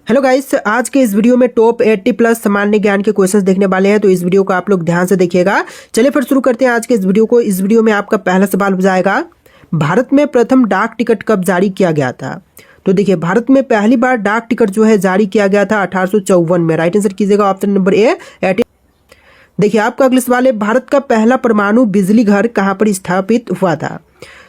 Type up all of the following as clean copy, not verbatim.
Hello guys, आज के इस वीडियो में टॉप 80 प्लस सामान्य ज्ञान के क्वेश्चंस देखने वाले हैं। तो इस वीडियो को आप लोग ध्यान से देखिएगा। चलिए फिर शुरू करते हैं आज के इस वीडियो को। इस वीडियो में आपका पहला सवाल हो जाएगा, भारत में प्रथम डाक टिकट कब जारी किया गया था। तो देखिए, भारत में पहली बार डाक टिकट जो है जारी किया गया था 1854 में। राइट आंसर कीजिएगा ऑप्शन नंबर ए 18। देखिए, आपका अगला सवाल है, भारत का पहला परमाणु बिजली घर कहाँ पर स्थापित हुआ था।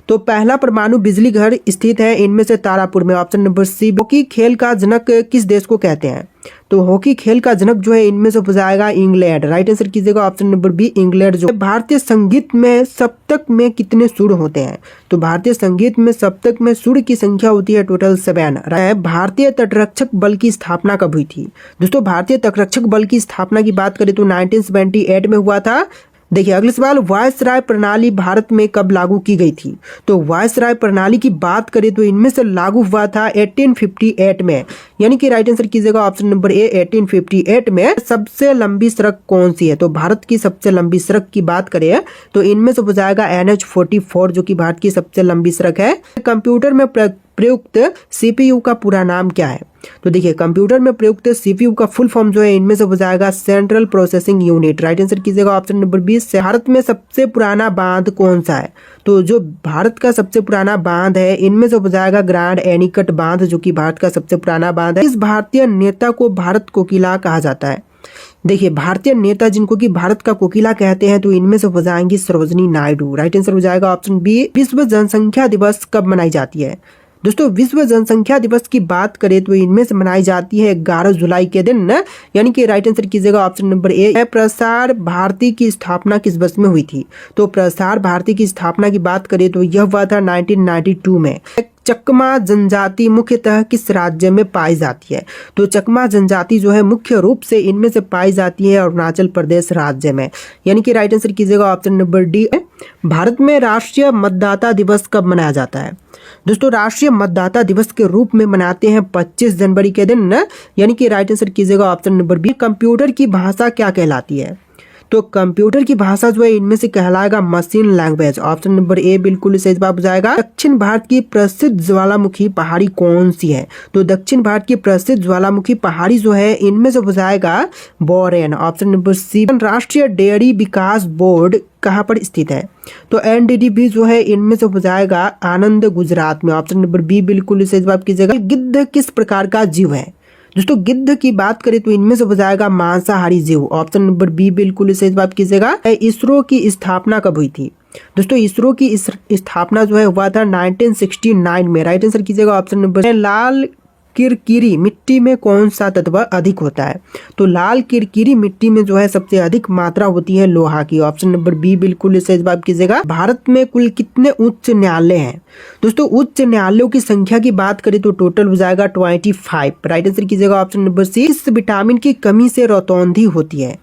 तो पहला परमाणु बिजली घर स्थित है इनमें से तारापुर में। ऑप्शन नंबर सी। हॉकी खेल का जनक किस देश को कहते हैं। तो हॉकी खेल का जनक जो है इनमें से हो जाएगा इंग्लैंड। राइट आंसर कीजिएगा ऑप्शन नंबर बी इंग्लैंड। जो भारतीय संगीत में सप्तक में कितने सुर होते हैं। तो भारतीय संगीत में सप्तक में सुर की संख्या होती है टोटल 7। भारतीय तटरक्षक बल की स्थापना कब हुई थी। दोस्तों, भारतीय तटरक्षक बल की स्थापना की बात करें तो 1978 में हुआ था। देखिए, अगला सवाल, वायसराय प्रणाली भारत में कब लागू की गई थी। तो वायसराय प्रणाली की बात करें तो इनमें से लागू हुआ था 1858 में। यानी कि राइट आंसर कीजिएगा ऑप्शन नंबर ए 1858 में। सबसे लंबी सड़क कौन सी है। तो भारत की सबसे लंबी सड़क की बात करें तो इनमें से हो जाएगा NH44 जो कि भारत की सबसे लंबी सड़क है। कंप्यूटर में प्रयुक्त CPU का पूरा नाम क्या है। तो देखिए, कंप्यूटर में प्रयुक्त CPU का फुल फॉर्म जो है इनमें से हो जाएगा central processing unit. Right answer कीजिएगा ऑप्शन नंबर 20। भारत में सबसे पुराना बांध कौन सा है। तो जो भारत का सबसे पुराना बांध है इनमें से हो जाएगा ग्रैंड एनीकट बांध जो कि भारत का सबसे पुराना बांध है। इस भारतीय नेता को भारत कोकिला कहा जाता है। देखिए, भारतीय नेता जिनको कि भारत का कोकिला कहते हैं तो इनमें से हो जाएंगी सरोजिनी नायडू। राइट आंसर हो जाएगा ऑप्शन बी। विश्व जनसंख्या दिवस कब मनाई जाती है। दोस्तों, विश्व जनसंख्या दिवस की बात करें तो इनमें से मनाई जाती है 11 जुलाई के दिन। यानी कि राइट आंसर कीजिएगा option number A. Prasar Bharati की स्थापना किस वर्ष में हुई थी। तो प्रसार भारती की स्थापना की बात करें तो यह हुआ था 1992 में। चकमा जनजाति मुख्यतः किस राज्य में पाई जाती है। तो चकमा जनजाति जो है मुख्य रूप से इनमें से पाई जाती है अरुणाचल प्रदेश राज्य में। यानी कि राइट आंसर कीजिएगा ऑप्शन नंबर डी। भारत में राष्ट्रीय मतदाता दिवस कब मनाया जाता है। दोस्तों, राष्ट्रीय मतदाता दिवस के रूप में मनाते हैं 25 जनवरी के दिन। यानी कि राइट आंसर कीजिएगा ऑप्शन नंबर बी। कंप्यूटर की भाषा क्या कहलाती है। तो कंप्यूटर की भाषा जो है इनमें से कहलाएगा machine language. Option number A बिल्कुल सही जवाब हो जाएगा। दक्षिण भारत की प्रसिद्ध ज्वालामुखी पहाड़ी कौन सी है। तो दक्षिण भारत की प्रसिद्ध ज्वालामुखी पहाड़ी जो है इनमें से हो जाएगा बोरेन। ऑप्शन नंबर सी। राष्ट्रीय डेयरी विकास बोर्ड कहाँ पर स्थित है। तो NDDB जो है इनमें से हो जाएगा आनंद गुजरात में। ऑप्शन नंबर बी बिल्कुल सही जवाब कीजिएगा। गिद्ध किस प्रकार का जीव है। दोस्तों, गिद्ध की बात करें तो इनमें से हो जाएगा मांसाहारी जीव। ऑप्शन नंबर बी बिल्कुल सही जवाब कीजिएगा। इसरो की स्थापना कब हुई थी। दोस्तों, इसरो की स्थापना जो है हुआ था 1969 में। राइट आंसर कीजिएगा ऑप्शन नंबर। लाल किरकिरी मिट्टी में कौन सा तत्व अधिक होता है। तो लाल किरकिरी मिट्टी में जो है सबसे अधिक मात्रा होती है लोहा की। ऑप्शन नंबर बी बिल्कुल सही जवाब कीजिएगा। भारत में कुल कितने उच्च न्यायालय हैं। दोस्तों, उच्च न्यायालयों की संख्या की बात करें तो टोटल हो जाएगा 25। राइट आंसर कीजिएगा ऑप्शन नंबर सी। इस विटामिन की कमी से रतौंधी होती है।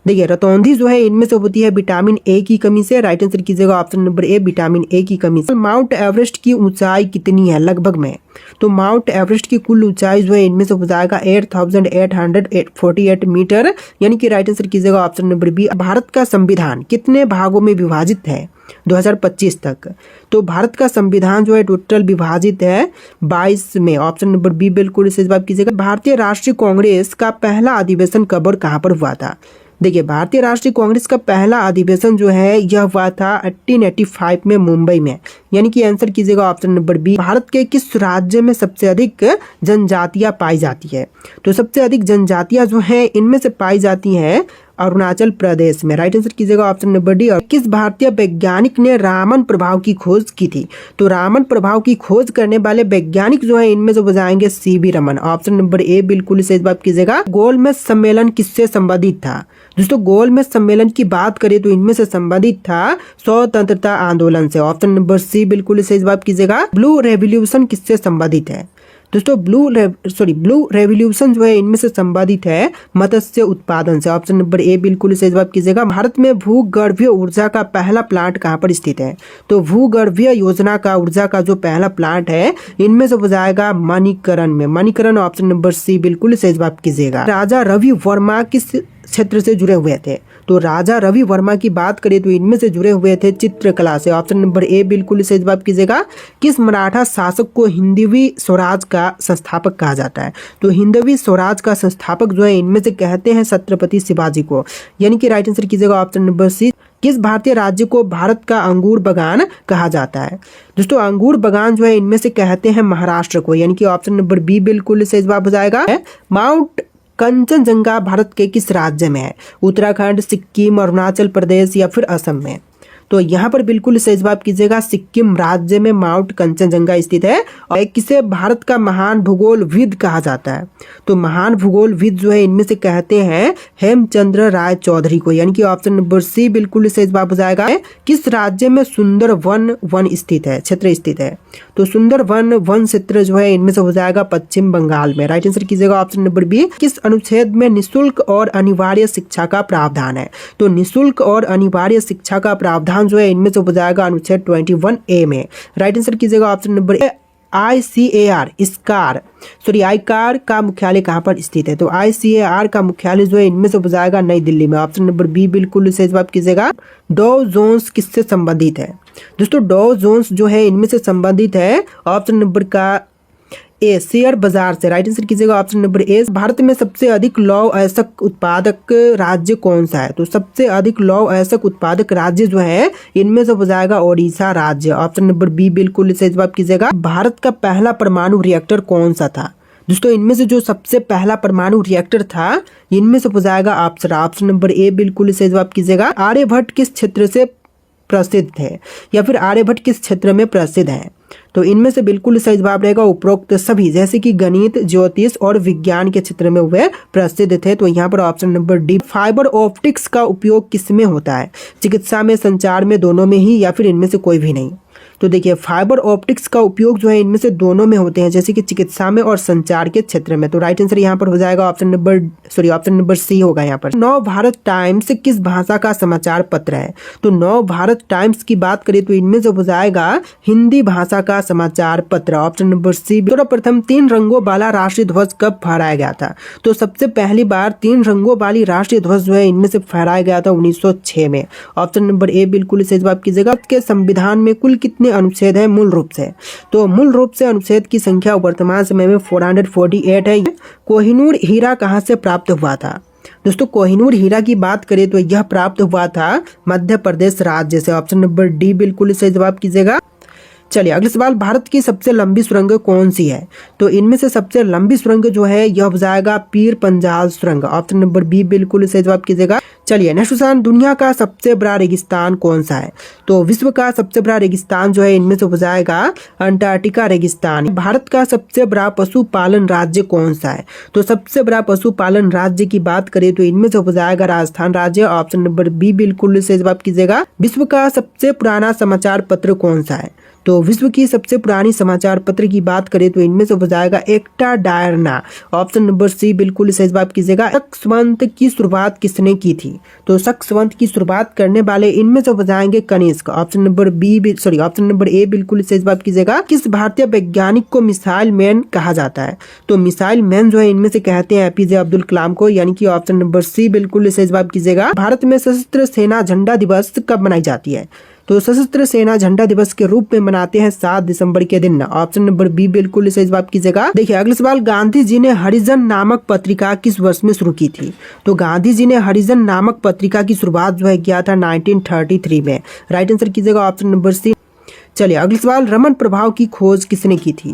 देखिए, रतौंधी जो है इनमें से होती है विटामिन ए की कमी से। राइट आंसर कीजिएगा option number A vitamin A की कमी से। माउंट एवरेस्ट की ऊंचाई कितनी है लगभग में। तो माउंट एवरेस्ट की कुल ऊंचाई जो है इनमें से हो जाएगा 8848 मीटर। यानी कि राइट आंसर कीजिएगा ऑप्शन नंबर बी। भारत का संविधान कितने भागों में विभाजित है 2025 तक। तो भारत का संविधान जो है टोटल विभाजित है 22 में। ऑप्शन नंबर बी बिल्कुल सही जवाब कीजिएगा। भारतीय राष्ट्रीय कांग्रेस का पहला अधिवेशन कब और कहां पर हुआ था। देखिए, भारतीय राष्ट्रीय कांग्रेस का पहला अधिवेशन जो है यह हुआ था 1885 में मुंबई में। यानी कि आंसर कीजिएगा ऑप्शन नंबर बी। भारत के किस राज्य में सबसे अधिक जनजातियां पाई जाती है। तो सबसे अधिक जनजातियां जो है इनमें से पाई जाती हैं अरुणाचल प्रदेश में। राइट आंसर कीजिएगा ऑप्शन नंबर डी। और किस भारतीय वैज्ञानिक ने रामन प्रभाव की खोज की थी। तो रामन प्रभाव की खोज करने वाले वैज्ञानिक जो है इनमें से हो जाएंगे CB Raman. Option number A बिल्कुल सही जवाब कीजिएगा। गोलमेज सम्मेलन किससे संबंधित था। दोस्तों, गोलमेज सम्मेलन की बात करें तो इनमें से संबंधित था स्वतंत्रता आंदोलन से। ऑप्शन नंबर सी बिल्कुल सही जवाब कीजिएगा। ब्लू रेवोल्यूशन किससे संबंधित है। दोस्तों, ब्लू रेवोल्यूशन जो है इनमें से संबंधित है मत्स्य उत्पादन से। ऑप्शन नंबर ए बिल्कुल सही जवाब कीजिएगा। भारत में भूगर्भीय ऊर्जा का पहला प्लांट कहां पर स्थित है। तो भूगर्भीय योजना का ऊर्जा का जो पहला प्लांट है इनमें से हो जाएगा मणिकरण में। मणिकरण ऑप्शन नंबर सी बिल्कुल सही जवाब कीजिएगा। राजा रवि वर्मा किस क्षेत्र से जुड़े हुए थे। तो राजा रवि वर्मा की बात करें तो इनमें से जुड़े हुए थे चित्रकला से। ऑप्शन नंबर ए बिल्कुल सही जवाब कीजिएगा। किस मराठा शासक को हिंदवी स्वराज का संस्थापक कहा जाता है? तो हिंदवी स्वराज का संस्थापक जो है इनमें से कहते हैं छत्रपति शिवाजी को, यानी कि राइट आंसर कीजिएगा ऑप्शन नंबर सी। किस भारतीय राज्य को भारत का अंगूर बागान कहा जाता है? दोस्तों अंगूर बागान जो है इनमें से कहते हैं महाराष्ट्र को, यानी कि ऑप्शन नंबर बी बिल्कुल सही जवाब हो जाएगा। माउंट कंचनजंगा भारत के किस राज्य में है? उत्तराखंड, सिक्किम, अरुणाचल प्रदेश या फिर असम में? तो यहाँ पर बिल्कुल सही जवाब कीजिएगा। सिक्किम राज्य में माउंट कंचनजंगा स्थित है। और किसे भारत का महान भूगोलविद कहा जाता है? तो महान भूगोलविद जो है इनमें से कहते हैं हेमचंद्र राय चौधरी को, यानी कि ऑप्शन नंबर सी बिल्कुल सही जवाब हो जाएगा। किस राज्य में सुंदर वन स्थित है, क्षेत्र स्थित है? तो सुंदर वन क्षेत्र जो है इनमें से हो जाएगा पश्चिम बंगाल में। राइट आंसर कीजिएगा ऑप्शन नंबर बी। किस अनुच्छेद में निःशुल्क और अनिवार्य शिक्षा का प्रावधान है? तो निःशुल्क और अनिवार्य शिक्षा का प्रावधान जो है इनमें से हो जाएगा अनुच्छेद 21A में। राइट आंसर कीजिएगा ऑप्शन नंबर ए। आईकार का मुख्यालय कहाँ पर स्थित है? तो ICAR का मुख्यालय जो है इनमें से हो जाएगा नई दिल्ली में। ऑप्शन नंबर बी बिल्कुल सही जवाब कीजिएगा। डॉ जोन्स किससे संबंधित है? दोस्तों डॉ जोन्स जो है इनमें से संबंधित है ऑप्शन नंबर का ए शेयर बाजार से। राइट आंसर कीजिएगा ऑप्शन नंबर ए। भारत में सबसे अधिक लौह अयस्क उत्पादक राज्य कौन सा है? तो सबसे अधिक लौह अयस्क उत्पादक राज्य जो है इनमें से हो जाएगा ओडिशा राज्य। ऑप्शन नंबर बी बिल्कुल सही जवाब कीजिएगा। भारत का पहला परमाणु रिएक्टर कौन सा था? दोस्तों इनमें से जो सबसे पहला परमाणु रिएक्टर था इनमें से हो जाएगा अप्सरा। ऑप्शन नंबर ए बिल्कुल सही जवाब कीजिएगा। आर्यभट्ट किस क्षेत्र से प्रसिद्ध थे, या फिर आर्यभट्ट किस क्षेत्र में प्रसिद्ध है? तो इनमें से बिल्कुल सही जवाब रहेगा उपरोक्त सभी, जैसे कि गणित, ज्योतिष और विज्ञान के क्षेत्र में वे प्रसिद्ध थे। तो यहाँ पर option number D. Fibre optics का उपयोग किस में होता है? चिकित्सा में, संचार में, दोनों में ही, या फिर इनमें से कोई भी नहीं? तो देखिए फाइबर ऑप्टिक्स का उपयोग जो है इनमें से दोनों में होते हैं, जैसे कि चिकित्सा में और संचार के क्षेत्र में। तो राइट आंसर यहाँ पर हो जाएगा ऑप्शन नंबर सी होगा यहाँ पर। नव भारत टाइम्स किस भाषा का समाचार पत्र है? तो नव भारत टाइम्स की बात करें तो इनमें से हो जाएगा हिंदी भाषा का समाचार पत्र। Option number C. सर्वप्रथम 3 रंगों वाला राष्ट्रीय ध्वज कब फहराया गया था? तो सबसे पहली बार 3 रंगों वाली राष्ट्रीय ध्वज जो है इनमें से फहराया गया था 1906 में। ऑप्शन नंबर ए बिल्कुल सही जवाब कीजिएगा। के संविधान में कुल कितने अनुच्छेद है मूल रूप से? तो मूल रूप से अनुच्छेद की संख्या वर्तमान समय में 448 है। कोहिनूर हीरा कहां से प्राप्त हुआ था? दोस्तों कोहिनूर हीरा की बात करें तो यह प्राप्त हुआ था मध्य प्रदेश राज्य से। ऑप्शन नंबर डी बिल्कुल सही जवाब कीजिएगा। चलिए अगला सवाल, भारत की सबसे लंबी सुरंग कौन सी है? तो इनमें से सबसे लंबी सुरंग जो है यह हो जाएगा पीर पंजाल सुरंग। ऑप्शन नंबर बी बिल्कुल सही जवाब कीजिएगा। चलिए नेक्स्ट क्वेश्चन, दुनिया का सबसे बड़ा रेगिस्तान कौन सा है? तो विश्व का सबसे बड़ा रेगिस्तान जो है इनमें से हो जाएगा अंटार्कटिका रेगिस्तान। भारत का सबसे बड़ा पशुपालन राज्य कौन सा है? तो सबसे बड़ा पशुपालन राज्य की बात करें तो इनमें से हो जाएगा राजस्थान राज्य। ऑप्शन नंबर बी बिल्कुल सही जवाब कीजिएगा। विश्व का सबसे पुराना समाचार पत्र कौन सा है? तो विश्व की सबसे पुरानी समाचार पत्र की बात करें तो इनमें से हो जाएगा एकता डायरना। ऑप्शन नंबर सी बिल्कुल सही जवाब कीजिएगा। शक की शुरुआत किसने की थी? तो शक की शुरुआत करने वाले इनमें से हो जाएंगे कनिष्क। ऑप्शन नंबर ए बिल्कुल सही जवाब कीजिएगा। किस भारतीय वैज्ञानिक को मिसाइल मैन कहा जाता है? तो मिसाइल मैन जो है इनमें से कहते हैं APJ अब्दुल कलाम को, यानी कि ऑप्शन नंबर सी बिल्कुल सही जवाब कीजिएगा। भारत में सशस्त्र सेना झंडा दिवस कब मनाई जाती है? तो सशस्त्र सेना झंडा दिवस के रूप में मनाते हैं 7 दिसंबर के दिन। ऑप्शन नंबर बी बिल्कुल सही जवाब कीजिएगा। देखिए अगला सवाल, गांधी जी ने हरिजन नामक पत्रिका किस वर्ष में शुरू की थी? तो गांधी जी ने हरिजन नामक पत्रिका की शुरुआत जो है किया था 1933 में। राइट आंसर कीजिएगा ऑप्शन नंबर सी। चलिए अगला सवाल, रमन प्रभाव की खोज किसने की थी?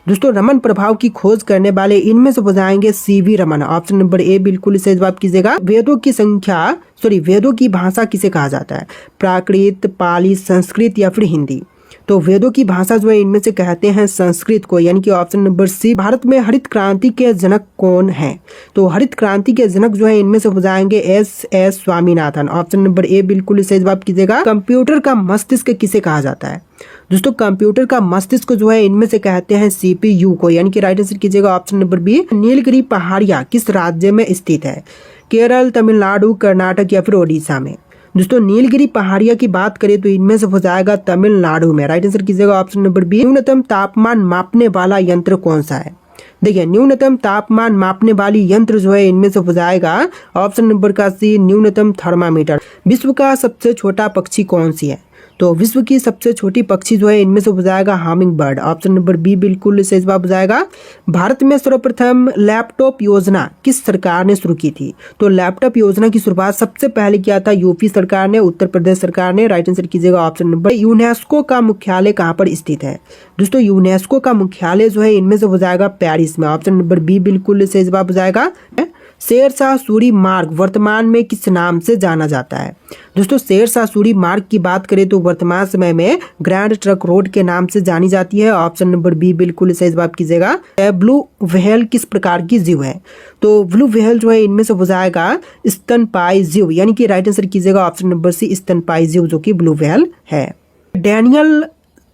दोस्तों रमन प्रभाव की खोज करने वाले इनमें से हो जाएंगे CV Raman. Option number A बिल्कुल सही जवाब कीजिएगा। वेदों की भाषा किसे कहा जाता है? प्राकृत, पाली, संस्कृत या फिर हिंदी? तो वेदों की भाषा जो है इनमें से कहते हैं संस्कृत को, यानी कि ऑप्शन नंबर सी। भारत में हरित क्रांति के जनक कौन है? तो हरित क्रांति के जनक जो है इनमें से हो जाएंगे S Swaminathan. Option number A बिल्कुल सही जवाब कीजिएगा। कंप्यूटर का मस्तिष्क किसे कहा जाता है? दोस्तों कंप्यूटर का मस्तिष्क जो है इनमें से कहते हैं CPU को, यानी कि राइट आंसर कीजिएगा ऑप्शन नंबर बी। नीलगिरी पहाड़ियां किस राज्य में स्थित है? केरल, तमिलनाडु, कर्नाटक या फिर ओडिशा में? दोस्तों नीलगिरी पहाड़ियां की बात करें तो इनमें से हो जाएगा तमिलनाडु में। राइट आंसर कीजिएगा ऑप्शन नंबर बी। न्यूनतम तापमान मापने वाला यंत्र कौन सा है? देखिए न्यूनतम तापमान मापने वाली यंत्र जो है इनमें से हो जाएगा ऑप्शन नंबर का सी न्यूनतम थर्मामीटर। विश्व का सबसे छोटा पक्षी कौन सी है? तो विश्व की सबसे छोटी पक्षी जो है इनमें से हो जाएगा hummingbird. Option number B बिल्कुल सही जवाब हो जाएगा। भारत में सर्वप्रथम लैपटॉप योजना किस सरकार ने शुरू की थी? तो लैपटॉप योजना की शुरुआत सबसे पहले किया था यूपी सरकार ने, उत्तर प्रदेश सरकार ने। राइट आंसर कीजिएगा ऑप्शन नंबर। यूनेस्को का मुख्यालय कहाँ पर स्थित है? दोस्तों यूनेस्को का मुख्यालय जो है इनमें से हो जाएगा पेरिस में। ऑप्शन नंबर बी बिल्कुल सही जवाब हो जाएगा। शेरशाह सूरी मार्ग वर्तमान में किस नाम से जाना जाता है? दोस्तों शेरशाह सूरी मार्ग की बात करें तो वर्तमान समय में ग्रैंड ट्रक रोड के नाम से जानी जाती है। ऑप्शन नंबर बी बिल्कुल सही जवाब कीजिएगा। ब्लू व्हेल किस प्रकार की जीव है? तो ब्लू व्हेल जो है इनमें से हो जाएगा स्तनपायी जीव, यानी कि राइट आंसर कीजिएगा ऑप्शन नंबर सी स्तनपायी जीव जो कि ब्लू व्हेल है। डैनियल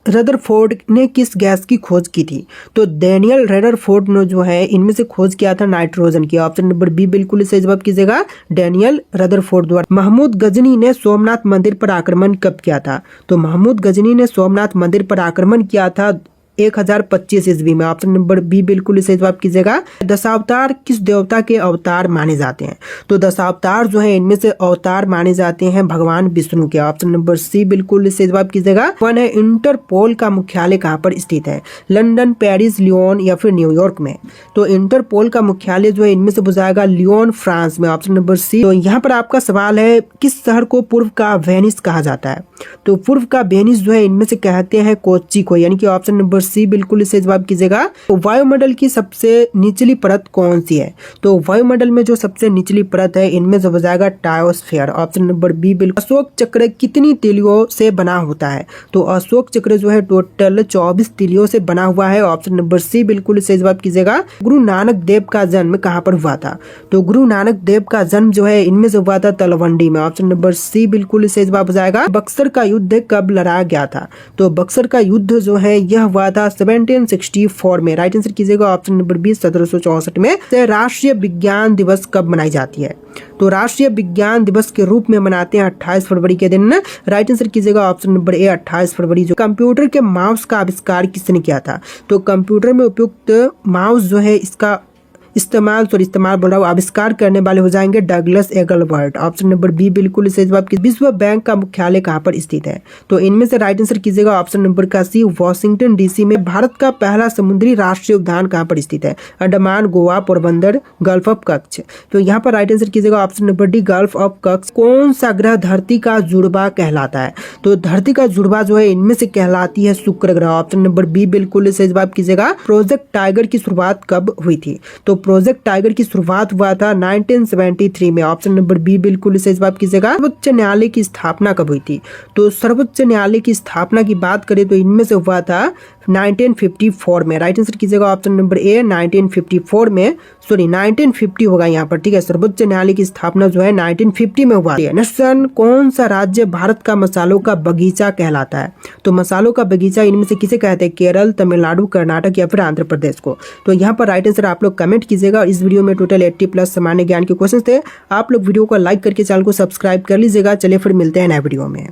रदरफोर्ड ने किस गैस की खोज की थी? तो डैनियल रदरफोर्ड ने जो है इनमें से खोज किया था नाइट्रोजन की। ऑप्शन नंबर बी बिल्कुल सही जवाब कीजिएगा डैनियल रदरफोर्ड द्वारा। महमूद गजनी ने सोमनाथ मंदिर पर आक्रमण कब किया था? तो महमूद गजनी ने सोमनाथ मंदिर पर आक्रमण किया था 1025 ईस्वी में। ऑप्शन नंबर बी बिल्कुल सही जवाब कीजिएगा। दशावतार किस देवता के अवतार माने जाते हैं? तो दशावतार जो है इनमें से अवतार माने जाते हैं भगवान विष्णु के। ऑप्शन नंबर सी बिल्कुल सही जवाब कीजिएगा। वन है इंटरपोल का मुख्यालय कहाँ पर स्थित है? लंदन, पेरिस, लियोन या फिर न्यूयॉर्क में? तो इंटरपोल का मुख्यालय जो है इनमें से हो जाएगा लियोन फ्रांस में। Option number C. तो यहाँ पर आपका सवाल है किस शहर को पूर्व का वेनिस कहा जाता है? तो पूर्व का वेनिस जो है इनमें से कहते हैं कोच्चि को, यानी कि ऑप्शन नंबर सी बिल्कुल सही जवाब कीजिएगा। तो वायुमंडल की सबसे निचली परत कौन सी है? तो वायुमंडल में जो सबसे निचली परत है इनमें से हो जाएगा ट्रायोस्फीयर। ऑप्शन नंबर बी बिल्कुल। अशोक चक्र कितनी तीलियों से बना होता है? तो अशोक चक्र जो है टोटल 24 तीलियों से बना हुआ है। ऑप्शन नंबर सी बिल्कुल सही जवाब कीजिएगा। गुरु नानक देव का जन्म कहाँ पर हुआ था? तो गुरु नानक देव का जन्म जो है इनमें से हुआ था तलवंडी में। ऑप्शन नंबर सी बिल्कुल सही जवाब हो जाएगा। बक्सर का युद्ध कब लड़ा गया था? तो बक्सर का युद्ध जो है यह हुआ था 1764 में। राइट आंसर कीजिएगा ऑप्शन नंबर बी 1764 में। राष्ट्रीय विज्ञान दिवस कब मनाई जाती है? तो राष्ट्रीय विज्ञान दिवस के रूप में मनाते हैं 28 फरवरी के दिन। राइट आंसर कीजिएगा ऑप्शन नंबर ए 28 फरवरी। जो कंप्यूटर के माउस का आविष्कार किसने किया था? तो कंप्यूटर में उपयुक्त माउस जो है इसका इस्तेमाल बोल रहा हूँ आविष्कार करने वाले हो जाएंगे डगलस एगलबर्ट। ऑप्शन नंबर बी बिल्कुल सही जवाब। विश्व बैंक का मुख्यालय कहाँ पर स्थित है? तो इनमें से राइट आंसर कीजिएगा ऑप्शन नंबर का सी वॉशिंगटन डीसी में। भारत का पहला समुद्री राष्ट्रीय उद्यान कहाँ पर स्थित है? Andaman, Goa, Porbandar, gulf of Kutch. तो यहाँ पर राइट आंसर कीजिएगा option number D gulf of Kutch. कौन सा ग्रह धरती का जुड़वा कहलाता है? तो धरती का जुड़वा जो है इनमें से कहलाती है शुक्र ग्रह। ऑप्शन नंबर बी बिल्कुल सही जवाब कीजिएगा। प्रोजेक्ट टाइगर की शुरुआत कब हुई थी? तो प्रोजेक्ट टाइगर की शुरुआत हुआ था 1973 में। ऑप्शन नंबर बी बिल्कुल सही जवाब कीजिएगा। सर्वोच्च न्यायालय की स्थापना कब हुई थी? तो सर्वोच्च न्यायालय की स्थापना की बात करें तो इनमें से हुआ था 1954 में। राइट आंसर कीजिएगा ऑप्शन नंबर ए 1954 में, सॉरी 1950 होगा यहाँ पर, ठीक है। सर्वोच्च न्यायालय की स्थापना जो है 1950 में हुआ है। नेक्स्ट कौन सा राज्य भारत का मसालों का बगीचा कहलाता है? तो मसालों का बगीचा इनमें से किसे कहते हैं? केरल, तमिलनाडु, कर्नाटक या फिर आंध्र प्रदेश को? तो यहाँ पर राइट आंसर आप लोग कमेंट कीजिएगा। इस वीडियो में टोटल 80 प्लस सामान्य ज्ञान के क्वेश्चन थे। आप लोग वीडियो को लाइक करके चैनल को सब्सक्राइब कर लीजिएगा। चलिए फिर मिलते हैं नए वीडियो में।